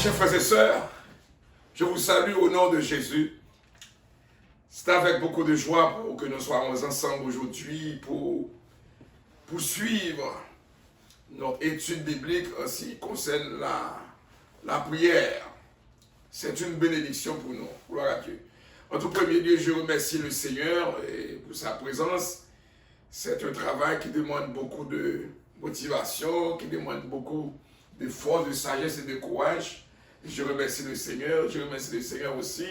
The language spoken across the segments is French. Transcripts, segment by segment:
Chers frères et sœurs, je vous salue au nom de Jésus. C'est avec beaucoup de joie pour que nous soyons ensemble aujourd'hui pour poursuivre notre étude biblique en ce qui concerne la prière. C'est une bénédiction pour nous. Gloire à Dieu. En tout premier lieu, je remercie le Seigneur pour sa présence. C'est un travail qui demande beaucoup de motivation, qui demande beaucoup de force, de sagesse et de courage. Je remercie le Seigneur. Je remercie le Seigneur aussi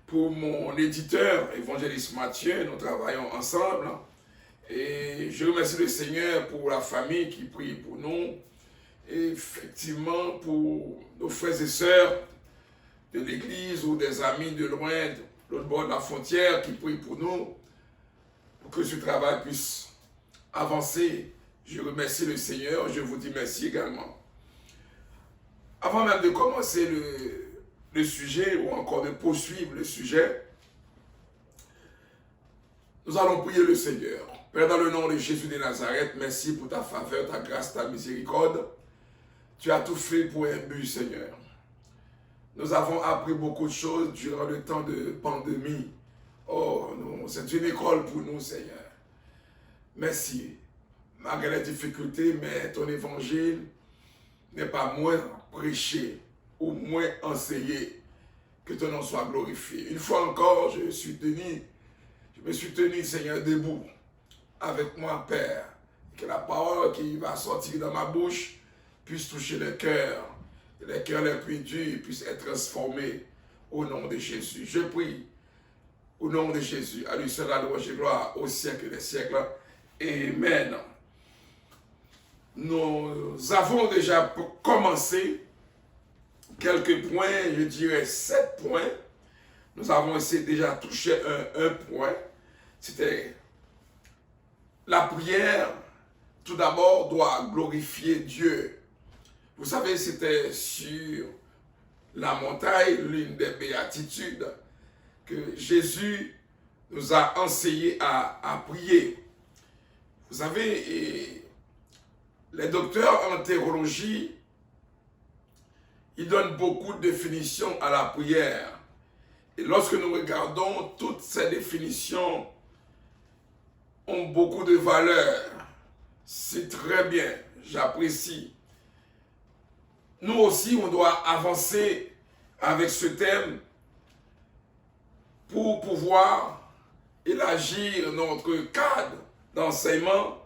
pour mon éditeur, évangéliste Mathieu. Nous travaillons ensemble. Et je remercie le Seigneur pour la famille qui prie pour nous. Et effectivement, pour nos frères et sœurs de l'église ou des amis de loin, de l'autre bord de la frontière qui prient pour nous, pour que ce travail puisse avancer. Je remercie le Seigneur. Je vous dis merci également. Avant même de commencer le sujet, ou encore de poursuivre le sujet, nous allons prier le Seigneur. Père, dans le nom de Jésus de Nazareth, merci pour ta faveur, ta grâce, ta miséricorde. Tu as tout fait pour un but, Seigneur. Nous avons appris beaucoup de choses durant le temps de pandémie. Oh, c'est une école pour nous, Seigneur. Merci. Malgré les difficultés, mais ton évangile n'est pas moins prêché ou moins enseigné. Que ton nom soit glorifié. Une fois encore, je me suis tenu, Seigneur, debout avec moi, Père. Que la parole qui va sortir dans ma bouche puisse toucher les cœurs les plus durs puissent être transformés au nom de Jésus. Je prie au nom de Jésus. À lui seul la louange et gloire au siècle des siècles. Amen. Nous avons déjà commencé quelques points, je dirais 7 points. Nous avons essayé déjà toucher un point. C'était la prière, tout d'abord, doit glorifier Dieu. Vous savez, c'était sur la montagne, l'une des béatitudes, que Jésus nous a enseigné à prier. Vous savez, les docteurs en théologie, ils donnent beaucoup de définitions à la prière. Et lorsque nous regardons, toutes ces définitions ont beaucoup de valeur. C'est très bien, j'apprécie. Nous aussi, on doit avancer avec ce thème pour pouvoir élargir notre cadre d'enseignement.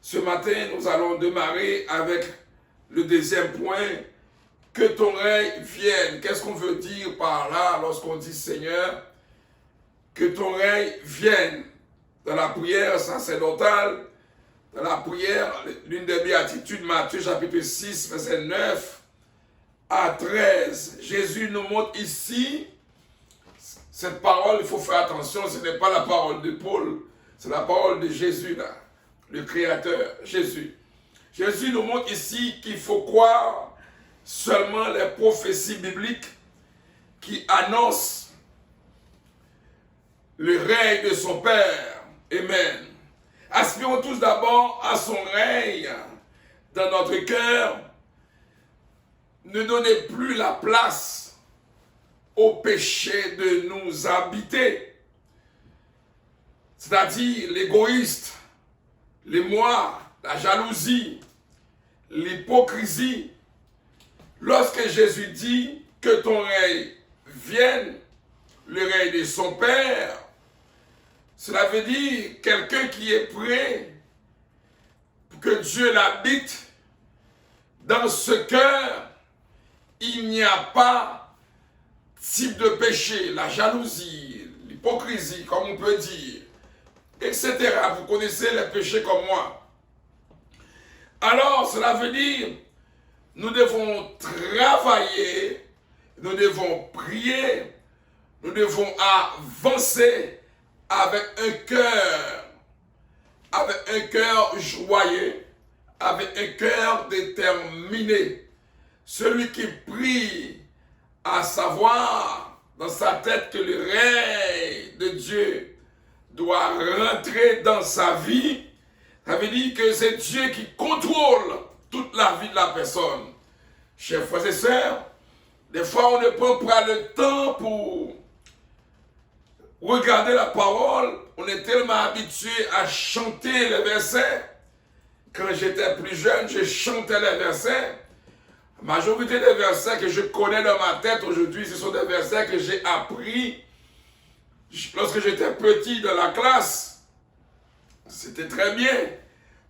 Ce matin, nous allons démarrer avec le deuxième point. Que ton règne vienne. Qu'est-ce qu'on veut dire par là lorsqu'on dit Seigneur? Que ton règne vienne. Dans la prière sacerdotale, dans la prière, l'une des béatitudes, Matthieu chapitre 6, verset 9 à 13. Jésus nous montre ici, cette parole, il faut faire attention, ce n'est pas la parole de Paul, c'est la parole de Jésus, là, le Créateur, Jésus. Jésus nous montre ici qu'il faut croire seulement les prophéties bibliques qui annoncent le règne de son Père. Amen. Aspirons tous d'abord à son règne dans notre cœur. Ne donnez plus la place au péché de nous habiter. C'est-à-dire l'égoïste, les moi, la jalousie, l'hypocrisie. Lorsque Jésus dit que ton règne vienne, le règne de son Père, cela veut dire quelqu'un qui est prêt pour que Dieu l'habite. Dans ce cœur, il n'y a pas type de péché, la jalousie, l'hypocrisie, comme on peut dire, etc. Vous connaissez les péchés comme moi. Alors, cela veut dire nous devons travailler, nous devons prier, nous devons avancer avec un cœur joyeux, avec un cœur déterminé. Celui qui prie, à savoir dans sa tête que le règne de Dieu doit rentrer dans sa vie, ça veut dire que c'est Dieu qui contrôle toute la vie de la personne. Chers frères et sœurs, des fois on ne prend pas le temps pour regarder la parole. On est tellement habitué à chanter les versets. Quand j'étais plus jeune, je chantais les versets. La majorité des versets que je connais dans ma tête aujourd'hui, ce sont des versets que j'ai appris lorsque j'étais petit dans la classe. C'était très bien.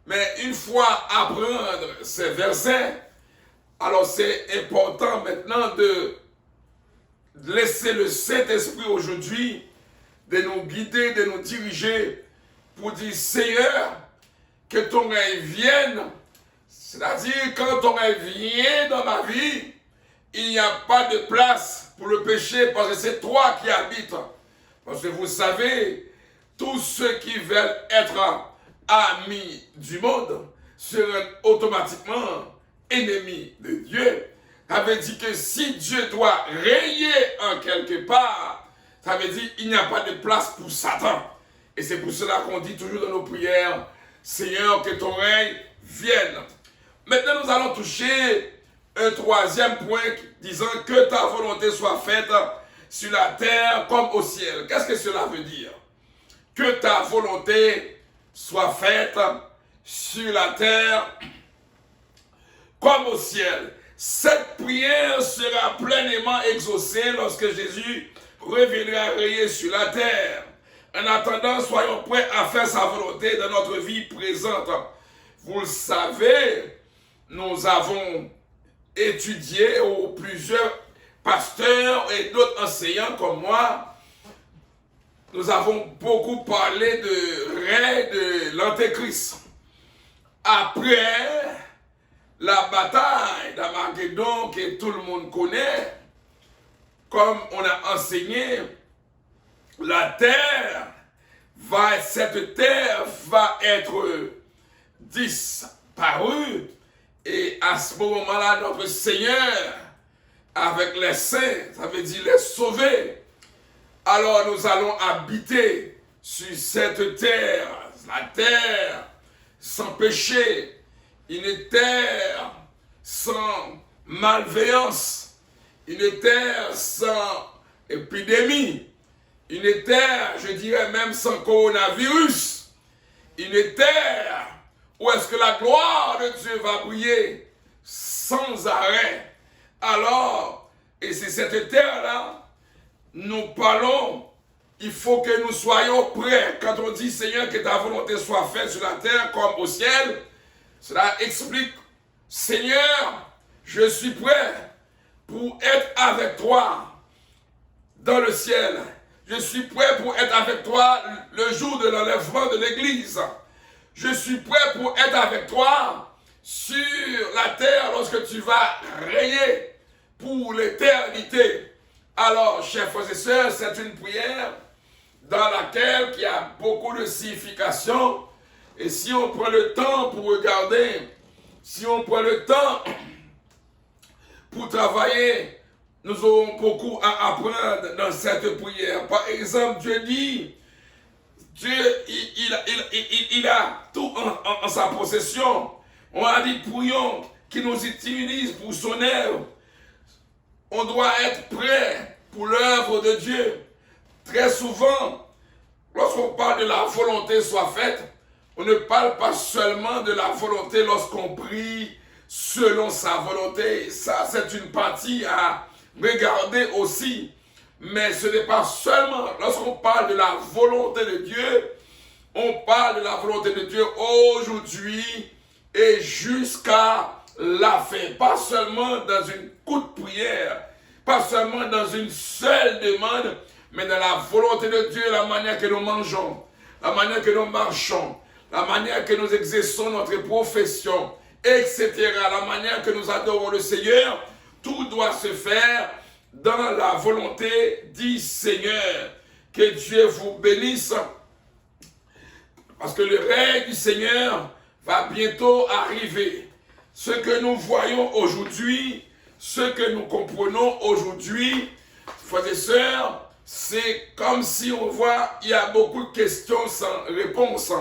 Mais une fois apprendre ces versets, alors c'est important maintenant de laisser le Saint-Esprit aujourd'hui de nous guider, de nous diriger pour dire Seigneur, que ton règne vienne. C'est-à-dire quand ton règne vient dans ma vie, il n'y a pas de place pour le péché parce que c'est toi qui habites. Parce que vous savez, tous ceux qui veulent être amis du monde seront automatiquement ennemis de Dieu. Ça veut dire que si Dieu doit régner en quelque part, ça veut dire qu'il n'y a pas de place pour Satan. Et c'est pour cela qu'on dit toujours dans nos prières, Seigneur, que ton règne vienne. Maintenant, nous allons toucher un troisième point disant que ta volonté soit faite sur la terre comme au ciel. Qu'est-ce que cela veut dire? Que ta volonté soit faite sur la terre comme au ciel. Cette prière sera pleinement exaucée lorsque Jésus reviendra régner sur la terre. En attendant, soyons prêts à faire sa volonté dans notre vie présente. Vous le savez, nous avons étudié, ou plusieurs pasteurs et d'autres enseignants comme moi, nous avons beaucoup parlé de règne de l'Antéchrist. Après la bataille d'Armageddon que tout le monde connaît, comme on a enseigné, cette terre va être disparue. Et à ce moment-là, notre Seigneur, avec les saints, ça veut dire les sauvés, alors nous allons habiter sur cette terre, la terre sans péché, une terre sans malveillance, une terre sans épidémie, une terre, je dirais même sans coronavirus, une terre où est-ce que la gloire de Dieu va briller sans arrêt. Alors, et c'est cette terre-là, nous parlons, il faut que nous soyons prêts. Quand on dit Seigneur, que ta volonté soit faite sur la terre comme au ciel, cela explique, Seigneur, je suis prêt pour être avec toi dans le ciel. Je suis prêt pour être avec toi le jour de l'enlèvement de l'église. Je suis prêt pour être avec toi sur la terre lorsque tu vas régner pour l'éternité. Alors, chers frères et sœurs, c'est une prière dans laquelle il y a beaucoup de signification. Et si on prend le temps pour regarder, si on prend le temps pour travailler, nous aurons beaucoup à apprendre dans cette prière. Par exemple, Dieu dit, Dieu, il a tout en sa possession. On a dit, prions qu'il nous utilise pour son œuvre. On doit être prêt pour l'œuvre de Dieu. Très souvent, lorsqu'on parle de la volonté soit faite, on ne parle pas seulement de la volonté lorsqu'on prie selon sa volonté. Ça, c'est une partie à regarder aussi. Mais ce n'est pas seulement lorsqu'on parle de la volonté de Dieu, on parle de la volonté de Dieu aujourd'hui et jusqu'à la fin. Pas seulement dans une courte prière, pas seulement dans une seule demande, mais dans la volonté de Dieu, la manière que nous mangeons, la manière que nous marchons, la manière que nous exerçons notre profession, etc. La manière que nous adorons le Seigneur, tout doit se faire dans la volonté du Seigneur. Que Dieu vous bénisse. Parce que le règne du Seigneur va bientôt arriver. Ce que nous voyons aujourd'hui, ce que nous comprenons aujourd'hui, frères et sœurs, c'est comme si on voit, il y a beaucoup de questions sans réponse.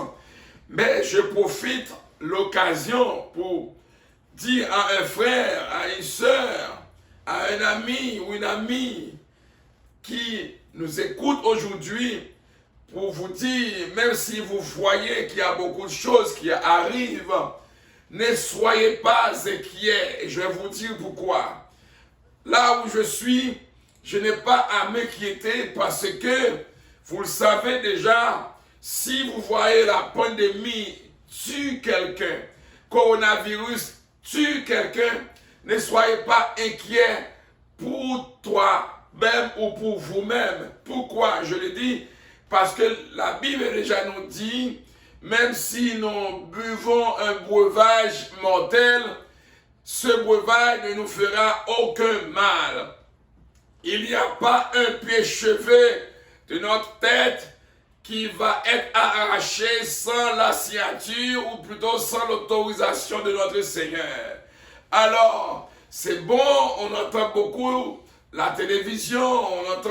Mais je profite de l'occasion pour dire à un frère, à une sœur, à un ami ou une amie qui nous écoute aujourd'hui pour vous dire, même si vous voyez qu'il y a beaucoup de choses qui arrivent, ne soyez pas inquiets. Et je vais vous dire pourquoi. Là où je suis, je n'ai pas à m'inquiéter parce que, vous le savez déjà, si vous voyez la pandémie tue quelqu'un, coronavirus tue quelqu'un, ne soyez pas inquiets pour toi-même ou pour vous-même. Pourquoi je le dis? Parce que la Bible déjà nous dit, même si nous buvons un breuvage mortel, ce breuvage ne nous fera aucun mal. Il n'y a pas un pied chevet de notre tête qui va être arraché sans la signature ou plutôt sans l'autorisation de notre Seigneur. Alors, c'est bon, on entend beaucoup la télévision, on entend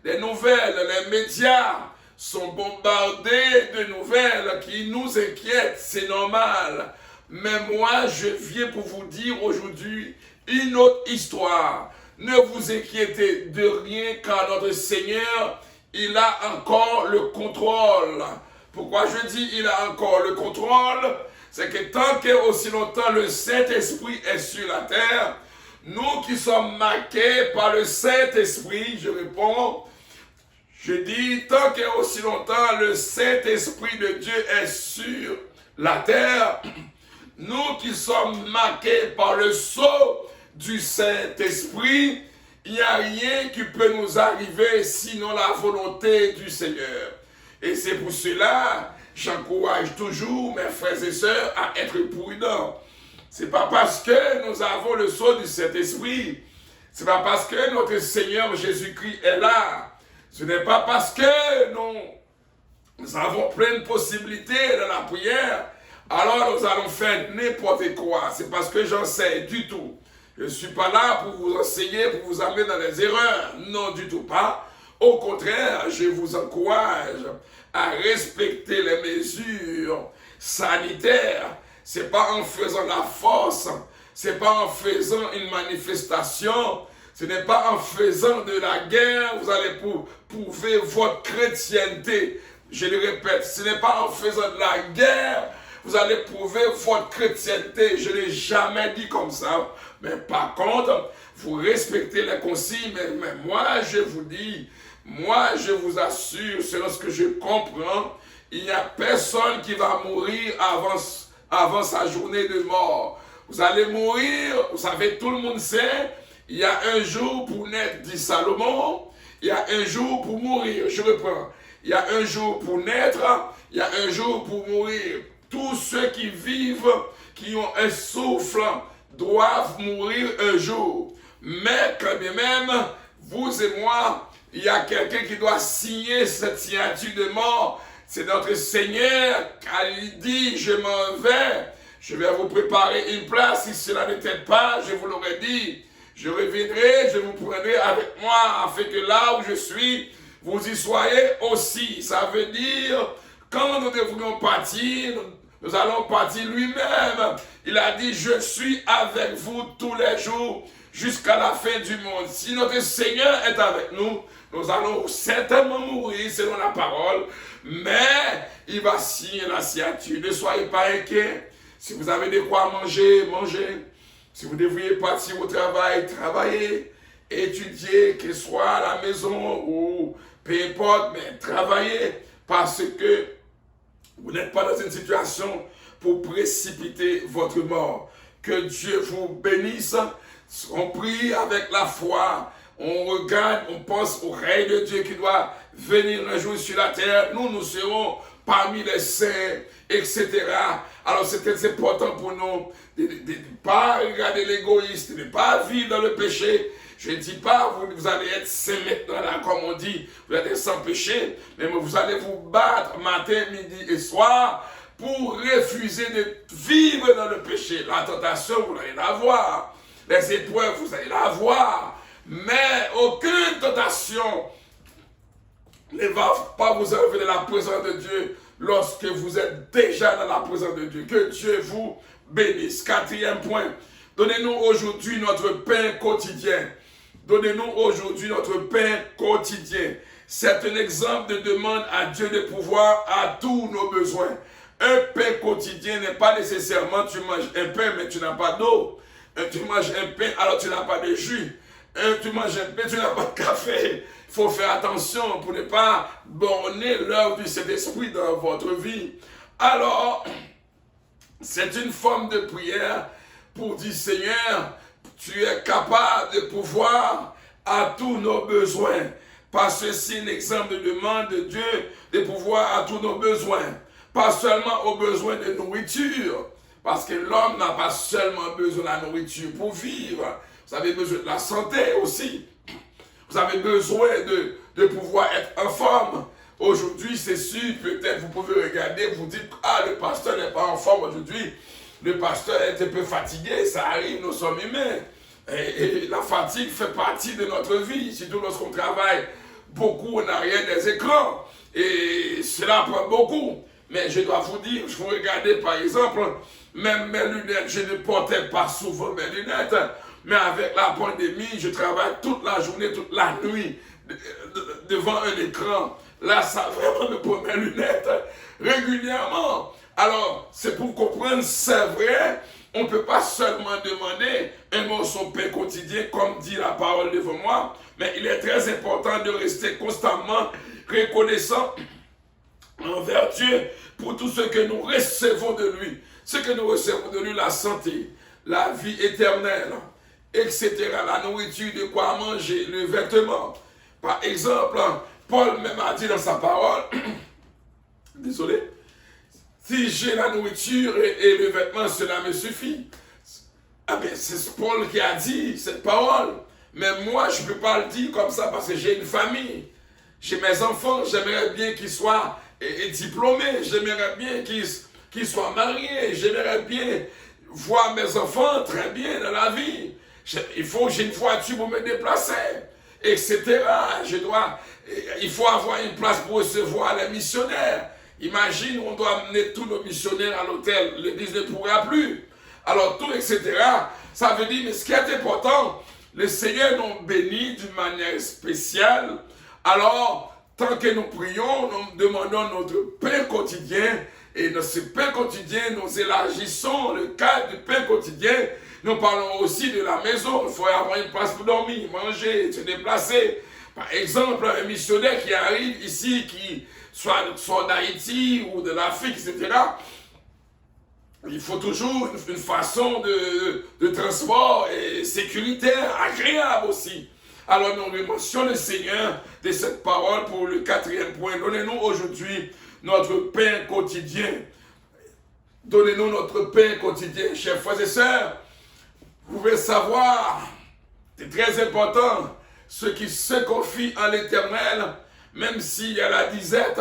des nouvelles, les médias sont bombardés de nouvelles qui nous inquiètent, c'est normal. Mais moi, je viens pour vous dire aujourd'hui une autre histoire. Ne vous inquiétez de rien car notre Seigneur, il a encore le contrôle. Pourquoi je dis il a encore le contrôle? C'est que tant que aussi longtemps le Saint-Esprit est sur la terre, nous qui sommes marqués par le Saint-Esprit, je réponds, je dis tant que aussi longtemps le Saint-Esprit de Dieu est sur la terre, nous qui sommes marqués par le sceau du Saint-Esprit, il n'y a rien qui peut nous arriver sinon la volonté du Seigneur. Et c'est pour cela, j'encourage toujours mes frères et sœurs à être prudents. Ce n'est pas parce que nous avons le sceau du Saint-Esprit, ce n'est pas parce que notre Seigneur Jésus-Christ est là, ce n'est pas parce que nous avons plein de possibilités dans la prière, alors nous allons faire n'importe quoi. C'est parce que j'en sais du tout. Je ne suis pas là pour vous enseigner, pour vous amener dans les erreurs. Non, du tout pas. Au contraire, je vous encourage à respecter les mesures sanitaires. Ce n'est pas en faisant la force, ce n'est pas en faisant une manifestation, ce n'est pas en faisant de la guerre, vous allez prouver votre chrétienté. Je le répète, ce n'est pas en faisant de la guerre, vous allez prouver votre chrétienté. Je ne l'ai jamais dit comme ça. Mais par contre, vous respectez les consignes. Mais moi, je vous dis, moi, je vous assure, selon ce que je comprends, il n'y a personne qui va mourir avant sa journée de mort. Vous allez mourir, vous savez, tout le monde sait, il y a un jour pour naître, dit Salomon, il y a un jour pour mourir. Je reprends. Il y a un jour pour naître, il y a un jour pour mourir. Tous ceux qui vivent, qui ont un souffle, doivent mourir un jour. Mais quand bien même, vous et moi, il y a quelqu'un qui doit signer cette signature de mort. C'est notre Seigneur, car il dit, je m'en vais, je vais vous préparer une place. Si cela n'était pas, je vous l'aurais dit, je reviendrai, je vous prendrai avec moi, afin que là où je suis, vous y soyez aussi. Ça veut dire, quand nous devrions partir, nous allons partir lui-même. Il a dit, je suis avec vous tous les jours jusqu'à la fin du monde. Si notre Seigneur est avec nous, nous allons certainement mourir selon la parole, mais il va signer la signature. Ne soyez pas inquiets. Si vous avez de quoi manger, mangez. Si vous devriez partir au travail, travaillez. Étudier, que ce soit à la maison ou peu importe, mais travaillez parce que vous n'êtes pas dans une situation pour précipiter votre mort. Que Dieu vous bénisse. On prie avec la foi. On regarde, on pense au règne de Dieu qui doit venir un jour sur la terre. Nous serons parmi les saints, etc. Alors c'est très important pour nous de ne pas regarder l'égoïste, de ne pas vivre dans le péché. Je ne dis pas vous allez être saint maintenant, là, comme on dit, vous allez être sans péché, mais vous allez vous battre matin, midi et soir pour refuser de vivre dans le péché. La tentation, vous allez la voir. Les épreuves, vous allez la voir. Mais aucune tentation ne va pas vous enlever de la présence de Dieu lorsque vous êtes déjà dans la présence de Dieu. Que Dieu vous bénisse. Quatrième point, donnez-nous aujourd'hui notre pain quotidien. Donnez-nous aujourd'hui notre pain quotidien. C'est un exemple de demande à Dieu de pouvoir à tous nos besoins. Un pain quotidien n'est pas nécessairement tu manges un pain mais tu n'as pas d'eau. Tu manges un pain alors tu n'as pas de jus. Tu manges un pain, tu n'as pas de café. Il faut faire attention pour ne pas borner l'œuvre du Saint-Esprit dans votre vie. Alors, c'est une forme de prière pour dire, Seigneur, tu es capable de pouvoir à tous nos besoins. Parce que c'est un exemple de demande de Dieu de pouvoir à tous nos besoins. Pas seulement aux besoins de nourriture. Parce que l'homme n'a pas seulement besoin de la nourriture pour vivre. Vous avez besoin de la santé aussi. Vous avez besoin de pouvoir être en forme. Aujourd'hui, c'est sûr, peut-être vous pouvez regarder, vous dites, ah, le pasteur n'est pas en forme aujourd'hui. Le pasteur est un peu fatigué, ça arrive, nous sommes humains. Et la fatigue fait partie de notre vie, surtout lorsqu'on travaille beaucoup en arrière des écrans. Et cela prend beaucoup. Mais je dois vous dire, je vous regardez par exemple, même mes lunettes, je ne portais pas souvent mes lunettes. Mais avec la pandémie, je travaille toute la journée, toute la nuit devant un écran. Là, ça vraiment me prend mes lunettes régulièrement. Alors, c'est pour comprendre, c'est vrai, on ne peut pas seulement demander un morceau de pain quotidien, comme dit la parole devant moi, mais il est très important de rester constamment reconnaissant envers Dieu pour tout ce que nous recevons de lui. Ce que nous recevons de lui, la santé, la vie éternelle, etc. La nourriture, de quoi manger, le vêtement. Par exemple, Paul même a dit dans sa parole, désolé, si j'ai la nourriture et le vêtement, cela me suffit. Ah bien, c'est Paul qui a dit cette parole. Mais moi, je ne peux pas le dire comme ça parce que j'ai une famille. J'ai mes enfants, j'aimerais bien qu'ils soient diplômés, j'aimerais bien qu'ils soient mariés, j'aimerais bien voir mes enfants très bien dans la vie. Il faut que j'ai une voiture pour me déplacer, etc. Il faut avoir une place pour recevoir les missionnaires. Imagine, on doit amener tous nos missionnaires à l'hôtel, l'église ne pourra plus. Alors tout, etc. Ça veut dire, mais ce qui est important, le Seigneur nous bénit d'une manière spéciale. Alors, tant que nous prions, nous demandons notre pain quotidien. Et dans ce pain quotidien, nous élargissons le cadre du pain quotidien. Nous parlons aussi de la maison. Il faut avoir une place pour dormir, manger, se déplacer. Par exemple, un missionnaire qui arrive ici, qui soit d'Haïti ou de l'Afrique, etc., il faut toujours une façon de transport et sécuritaire, agréable aussi. Alors nous remercions le Seigneur de cette parole pour le quatrième point. Donnez-nous aujourd'hui notre pain quotidien. Donnez-nous notre pain quotidien. Chers frères et sœurs, vous pouvez savoir, c'est très important, ceux qui se confient en l'Éternel, même s'il y a la disette,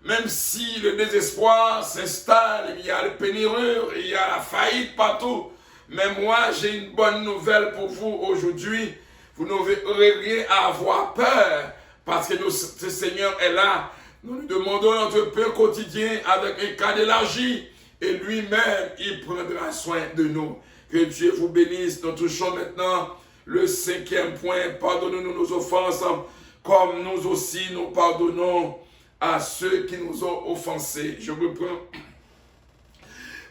même si le désespoir s'installe, il y a les pénuries, il y a la faillite partout. Mais moi, j'ai une bonne nouvelle pour vous aujourd'hui. Vous n'aurez rien à avoir peur, parce que le Seigneur est là. Nous lui demandons notre pain quotidien avec un cadre élargi, et lui-même, il prendra soin de nous. Que Dieu vous bénisse. Nous touchons maintenant le cinquième point. Pardonnez-nous nos offenses, comme nous aussi nous pardonnons à ceux qui nous ont offensés. Je reprends.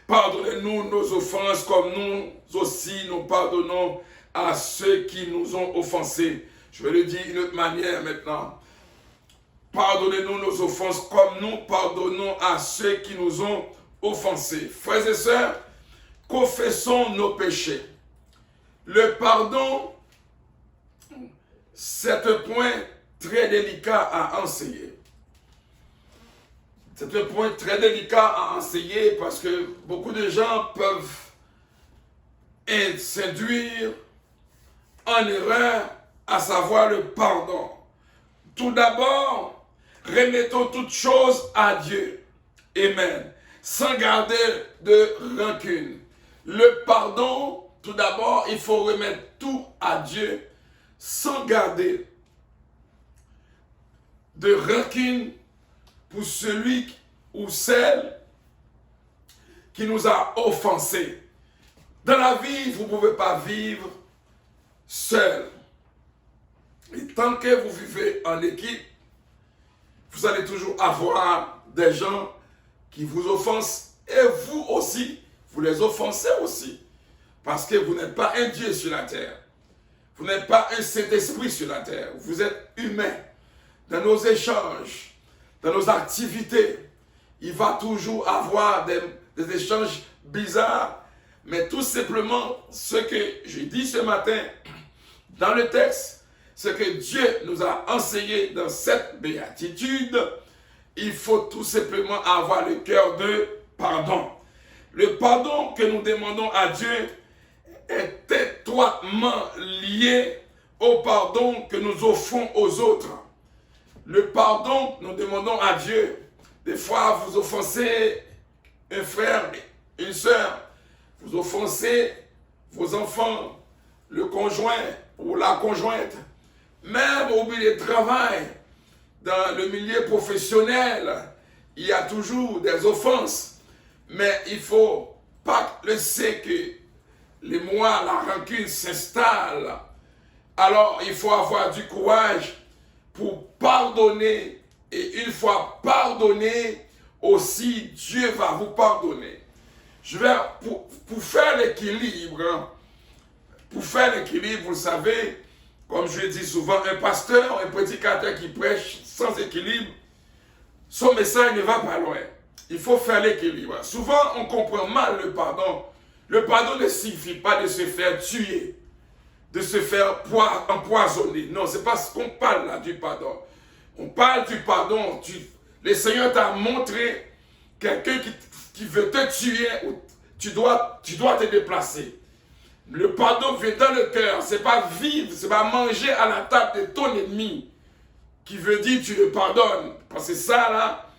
Pardonnez-nous nos offenses, comme nous aussi nous pardonnons à ceux qui nous ont offensés. Je vais le dire d'une autre manière maintenant. Pardonnez-nous nos offenses, comme nous pardonnons à ceux qui nous ont offensés. Frères et sœurs, confessons nos péchés. Le pardon, c'est un point très délicat à enseigner. C'est un point très délicat à enseigner parce que beaucoup de gens peuvent s'induire en erreur, à savoir le pardon. Tout d'abord, remettons toutes choses à Dieu. Amen. Sans garder de rancune. Le pardon, tout d'abord, il faut remettre tout à Dieu sans garder de rancune pour celui ou celle qui nous a offensés. Dans la vie, vous ne pouvez pas vivre seul. Et tant que vous vivez en équipe, vous allez toujours avoir des gens qui vous offensent et vous aussi, vous les offensez aussi. Parce que vous n'êtes pas un Dieu sur la terre. Vous n'êtes pas un Saint-Esprit sur la terre. Vous êtes humain. Dans nos échanges, dans nos activités, il va toujours avoir des échanges bizarres. Mais tout simplement, ce que je dis ce matin dans le texte, ce que Dieu nous a enseigné dans cette béatitude, il faut tout simplement avoir le cœur de pardon. Le pardon que nous demandons à Dieu est étroitement lié au pardon que nous offrons aux autres. Le pardon que nous demandons à Dieu, des fois vous offensez un frère, une soeur, vous offensez vos enfants, le conjoint ou la conjointe, même au milieu de travail, dans le milieu professionnel, il y a toujours des offenses, mais il ne faut pas laisser que les mois, la rancune s'installe. Alors il faut avoir du courage pour pardonner, et une fois pardonné, aussi Dieu va vous pardonner. Je vais, pour faire l'équilibre, vous le savez, comme je le dis souvent, un pasteur, un prédicateur qui prêche sans équilibre, son message ne va pas loin. Il faut faire l'équilibre. Souvent, on comprend mal le pardon. Le pardon ne signifie pas de se faire tuer, de se faire empoisonner. Non, ce n'est pas ce qu'on parle là du pardon. On parle du pardon. Le Seigneur t'a montré quelqu'un qui veut te tuer, tu dois te déplacer. Le pardon vient dans le cœur. Ce n'est pas vivre, ce n'est pas manger à la table de ton ennemi qui veut dire tu le pardonnes. Parce que ça là,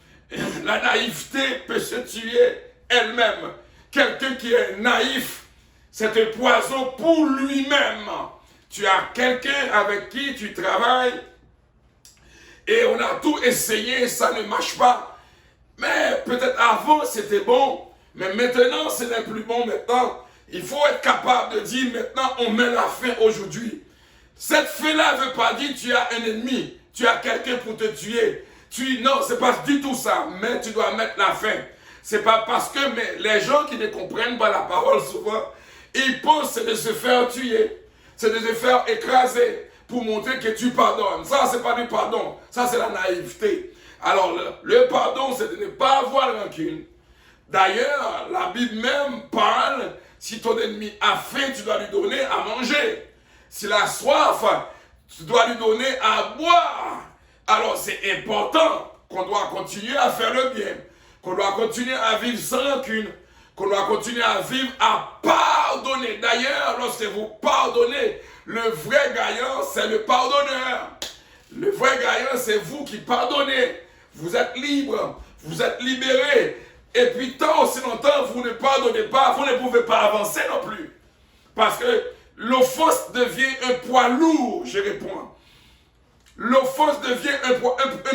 la naïveté peut se tuer elle-même. Quelqu'un qui est naïf, c'est un poison pour lui-même. Tu as quelqu'un avec qui tu travailles et on a tout essayé, ça ne marche pas. Mais peut-être avant c'était bon, mais maintenant ce n'est plus bon maintenant. Il faut être capable de dire maintenant on met la fin aujourd'hui. Cette fin-là ne veut pas dire tu as un ennemi, tu as quelqu'un pour te tuer. Non, c'est pas du tout ça, mais tu dois mettre la fin. C'est pas parce que les gens qui ne comprennent pas la parole souvent, ils pensent de se faire tuer, c'est de se faire écraser pour montrer que tu pardonnes. Ça, c'est pas du pardon, ça c'est la naïveté. Alors, le pardon, c'est de ne pas avoir rancune. D'ailleurs, la Bible même parle, si ton ennemi a faim, tu dois lui donner à manger. S'il a soif, tu dois lui donner à boire. Alors, c'est important qu'on doit continuer à faire le bien, qu'on doit continuer à vivre sans rancune, qu'on doit continuer à vivre, à pardonner. D'ailleurs, lorsque vous pardonnez, le vrai gagnant, c'est le pardonneur. Le vrai gagnant, c'est vous qui pardonnez. Vous êtes libre, vous êtes libéré. Et puis, tant aussi longtemps, vous ne pardonnez pas, vous ne pouvez pas avancer non plus. Parce que l'offense devient un poids lourd, je réponds. L'offense devient un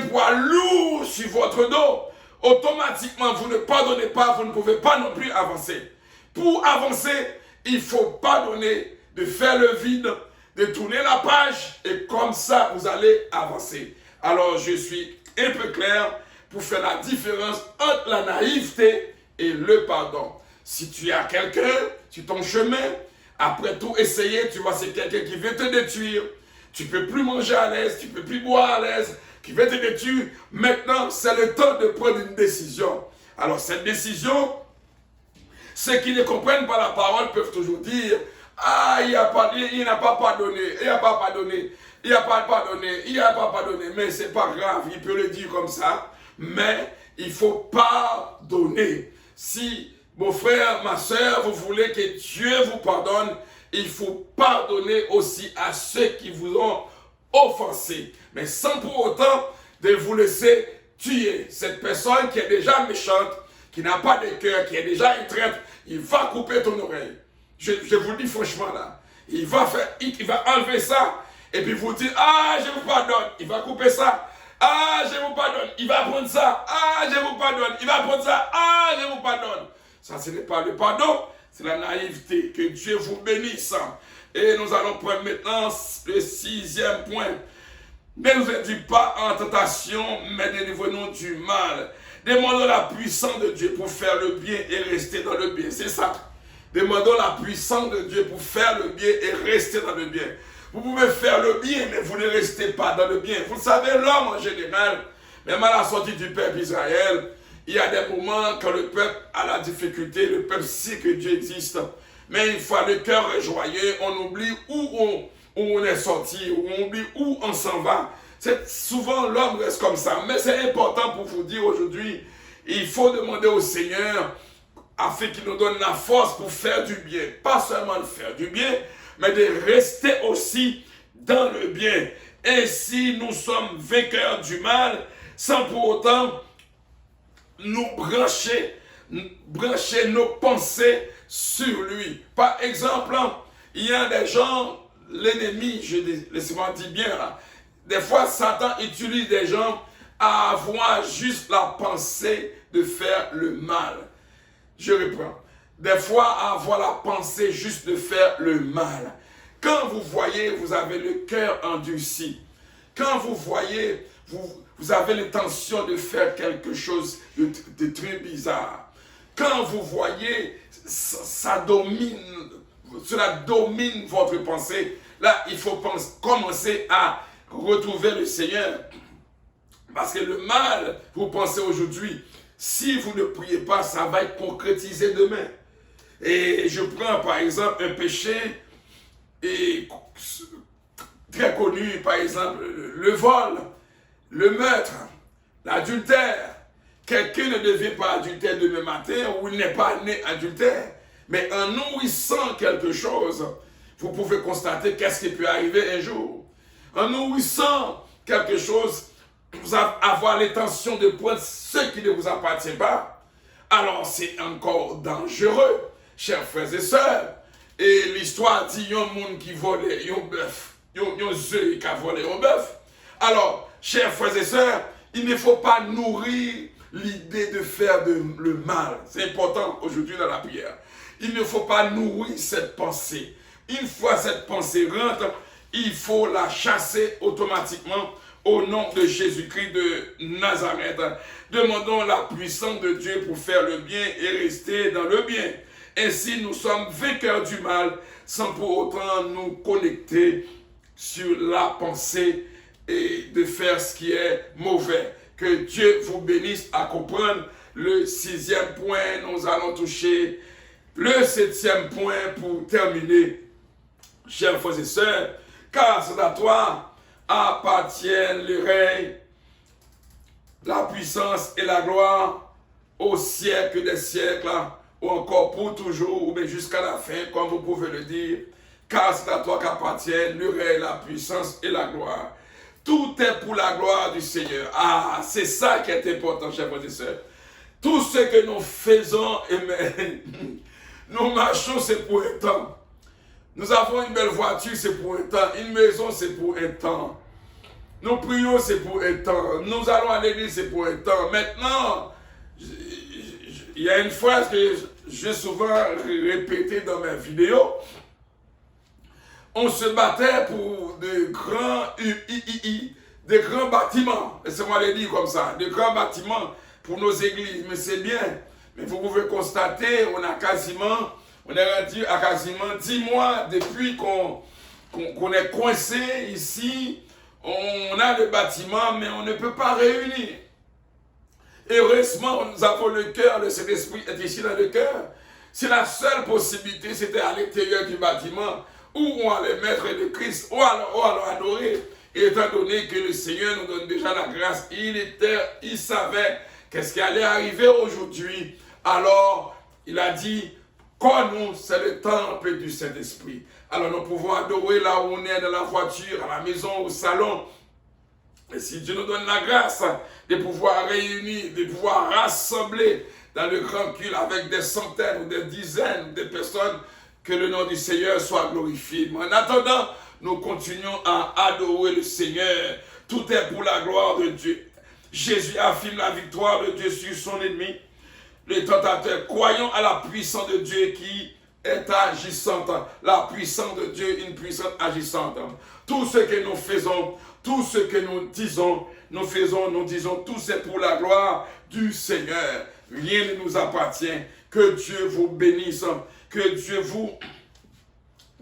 poids lourd sur votre dos. Automatiquement, vous ne pardonnez pas, vous ne pouvez pas non plus avancer. Pour avancer, il faut pardonner, de faire le vide, de tourner la page, et comme ça, vous allez avancer. Alors, je suis un peu clair pour faire la différence entre la naïveté et le pardon. Si tu as quelqu'un sur ton chemin, après tout essayer, tu vois, c'est quelqu'un qui veut te détruire. Tu ne peux plus manger à l'aise, tu ne peux plus boire à l'aise, qui veut te détruire. Maintenant, c'est le temps de prendre une décision. Alors, cette décision, ceux qui ne comprennent pas la parole peuvent toujours dire « Ah, il n'a pas pardonné, il n'a pas pardonné, il n'a pas pardonné, il n'a pas pardonné. » Mais ce n'est pas grave, il peut le dire comme ça. Mais il faut pardonner. Si, mon frère, ma soeur, vous voulez que Dieu vous pardonne, il faut pardonner aussi à ceux qui vous ont offensé. Mais sans pour autant de vous laisser tuer. Cette personne qui est déjà méchante, qui n'a pas de cœur, qui est déjà une traître, il va couper ton oreille. Je vous le dis franchement là. Il va enlever ça et puis vous dire, ah, je vous pardonne. Il va couper ça. Ah, je vous pardonne. Il va prendre ça. Ah, je vous pardonne. Il va prendre ça. Ah, je vous pardonne. Ça, ce n'est pas le pardon. c'est la naïveté. Que Dieu vous bénisse. Et nous allons prendre maintenant le 6e point. Ne nous induis pas en tentation, mais délivre-nous du mal. Demandons la puissance de Dieu pour faire le bien et rester dans le bien. C'est ça. Demandons la puissance de Dieu pour faire le bien et rester dans le bien. Vous pouvez faire le bien, mais vous ne restez pas dans le bien. Vous le savez, l'homme en général, même à la sortie du peuple Israël, il y a des moments quand le peuple a la difficulté, le peuple sait que Dieu existe. Mais une fois le cœur est joyeux, on oublie où on est sorti, on oublie où on s'en va. Souvent l'homme reste comme ça. Mais c'est important pour vous dire aujourd'hui, il faut demander au Seigneur afin qu'il nous donne la force pour faire du bien. Pas seulement de faire du bien, mais de rester aussi dans le bien. Ainsi, nous sommes vainqueurs du mal sans pour autant nous brancher nos pensées sur lui. Par exemple, il y a des gens, l'ennemi, laissez-moi dire bien là, des fois Satan utilise des gens à avoir juste la pensée de faire le mal. Je reprends. Des fois à avoir la pensée juste de faire le mal. Quand vous voyez, vous avez le cœur endurci. Quand vous voyez, vous avez l'intention de faire quelque chose de très bizarre. Quand vous voyez, cela domine votre pensée. Là, il faut commencer à retrouver le Seigneur. Parce que le mal, vous pensez aujourd'hui, si vous ne priez pas, ça va être concrétisé demain. Et je prends par exemple un péché très connu, par exemple le vol, le meurtre, l'adultère. Quelqu'un ne devient pas adultère demain matin ou il n'est pas né adultère. Mais en nourrissant quelque chose, vous pouvez constater qu'est-ce qui peut arriver un jour. En nourrissant quelque chose, vous allez avoir l'intention de prendre ce qui ne vous appartient pas. Alors c'est encore dangereux, chers frères et sœurs. Et l'histoire dit, il y a un monde qui volait un bœuf. Il y a un œuf qui a volé un bœuf. Alors, chers frères et sœurs, il ne faut pas nourrir l'idée de faire le mal. C'est important aujourd'hui dans la prière. Il ne faut pas nourrir cette pensée. Une fois cette pensée rentre, il faut la chasser automatiquement au nom de Jésus-Christ de Nazareth. Demandons la puissance de Dieu pour faire le bien et rester dans le bien. Ainsi, nous sommes vainqueurs du mal sans pour autant nous connecter sur la pensée et de faire ce qui est mauvais. Que Dieu vous bénisse à comprendre le 6e point. Nous allons toucher le 7e point pour terminer, chers frères et sœurs. Car c'est à toi appartiennent le règne, la puissance et la gloire au siècle des siècles, ou encore pour toujours, ou bien jusqu'à la fin, comme vous pouvez le dire. Car c'est à toi qu'appartiennent le règne, la puissance et la gloire. Tout est pour la gloire du Seigneur. Ah, c'est ça qui est important, chers frères et sœurs. Tout ce que nous faisons, nous marchons, c'est pour un temps. Nous avons une belle voiture, c'est pour un temps. Une maison, c'est pour un temps. Nous prions, c'est pour un temps. Nous allons à l'église, c'est pour un temps. Maintenant, il y a une phrase que j'ai souvent répétée dans mes vidéos. On se battait pour de grands bâtiments. Laissez-moi le dire comme ça. De grands bâtiments pour nos églises. Mais c'est bien. Mais vous pouvez constater, on est rendu à quasiment 10 mois depuis qu'on est coincé ici. On a le bâtiment, mais on ne peut pas réunir. Heureusement, nous avons le cœur, le Saint-Esprit est ici dans le cœur. Si la seule possibilité, c'était à l'intérieur du bâtiment, où on allait mettre le Christ, ou alors adorer. Et étant donné que le Seigneur nous donne déjà la grâce, il savait qu'est-ce qui allait arriver aujourd'hui. Alors, il a dit, quand nous, c'est le temple du Saint-Esprit. Alors nous pouvons adorer là où on est, dans la voiture, à la maison, au salon. Et si Dieu nous donne la grâce de pouvoir réunir, de pouvoir rassembler dans le grand culte avec des centaines ou des dizaines de personnes, que le nom du Seigneur soit glorifié. Mais en attendant, nous continuons à adorer le Seigneur. Tout est pour la gloire de Dieu. Jésus affirme la victoire de Dieu sur son ennemi, le tentateur. Croyons à la puissance de Dieu qui est agissante. La puissance de Dieu, une puissance agissante. Tout ce que nous faisons, tout ce que nous disons, nous disons, tout c'est pour la gloire du Seigneur. Rien ne nous appartient. Que Dieu vous bénisse, que Dieu vous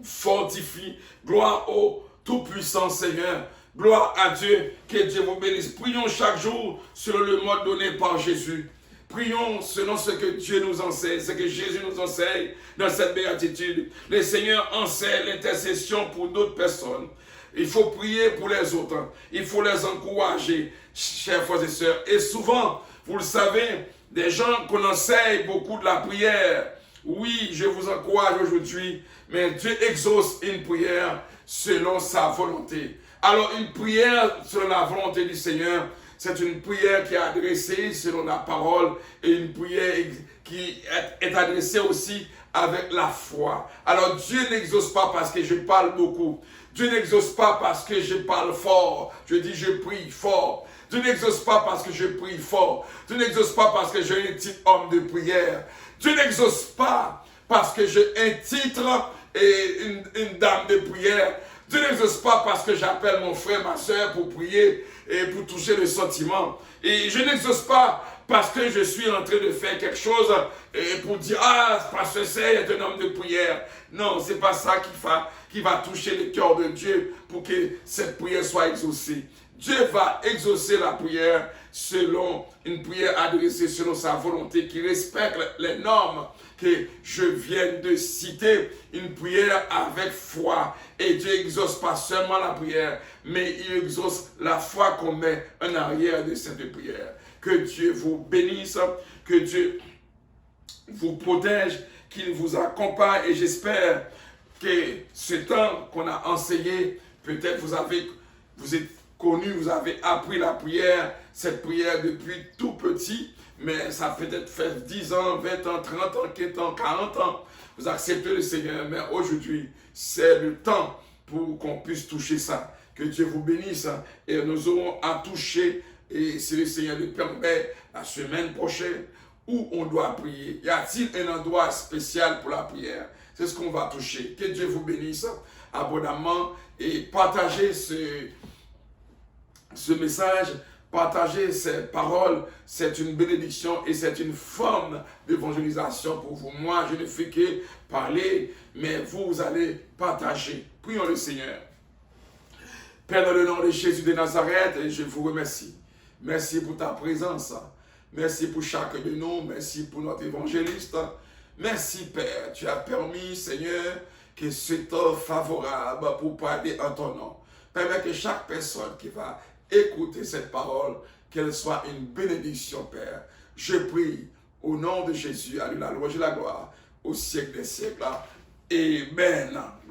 fortifie. Gloire au Tout-Puissant Seigneur. Gloire à Dieu, que Dieu vous bénisse. Prions chaque jour selon le mode donné par Jésus. Prions selon ce que Dieu nous enseigne, ce que Jésus nous enseigne dans cette béatitude. Le Seigneur enseigne l'intercession pour d'autres personnes. Il faut prier pour les autres. Il faut les encourager, chers frères et sœurs. Et souvent, vous le savez, des gens qu'on enseigne beaucoup de la prière. Oui, je vous encourage aujourd'hui, mais Dieu exauce une prière selon sa volonté. Alors, une prière selon la volonté du Seigneur, c'est une prière qui est adressée selon la parole et une prière qui est adressée aussi avec la foi. Alors, Dieu n'exauce pas parce que je parle beaucoup. Dieu n'exauce pas parce que je parle fort. Je dis je prie fort. Dieu n'exauce pas parce que je prie fort. Dieu n'exauce pas parce que j'ai un titre homme de prière. Dieu n'exauce pas parce que j'ai un titre et une dame de prière. Dieu n'exauce pas parce que j'appelle mon frère, ma soeur pour prier et pour toucher le sentiment. Et je n'exauce pas parce que je suis en train de faire quelque chose et pour dire « Ah, parce que c'est un homme de prière ». Non, ce n'est pas ça qui va toucher le cœur de Dieu pour que cette prière soit exaucée. Dieu va exaucer la prière selon une prière adressée selon sa volonté qui respecte les normes que je viens de citer, une prière avec foi. Et Dieu exauce pas seulement la prière, mais il exauce la foi qu'on met en arrière de cette prière. Que Dieu vous bénisse, que Dieu vous protège, qu'il vous accompagne. Et j'espère que ce temps qu'on a enseigné, peut-être vous êtes connu, vous avez appris la prière, cette prière depuis tout petit, mais ça peut-être fait 10 ans, 20 ans, 30 ans, 40 ans, 40 ans. Vous acceptez le Seigneur, mais aujourd'hui, c'est le temps pour qu'on puisse toucher ça. Que Dieu vous bénisse et nous aurons à toucher, et si le Seigneur le permet, la semaine prochaine, où on doit prier. Y a-t-il un endroit spécial pour la prière? C'est ce qu'on va toucher. Que Dieu vous bénisse abondamment et partagez ce message, partager ces paroles, c'est une bénédiction et c'est une forme d'évangélisation pour vous. Moi, je ne fais que parler, mais vous allez partager. Prions le Seigneur. Père, dans le nom de Jésus de Nazareth, je vous remercie. Merci pour ta présence. Merci pour chacun de nous. Merci pour notre évangéliste. Merci, Père. Tu as permis, Seigneur, que ce temps favorable pour parler en ton nom. Permets que chaque personne qui va écouter cette parole, qu'elle soit une bénédiction, Père. Je prie au nom de Jésus, à lui la louange et la gloire, au siècle des siècles. Amen.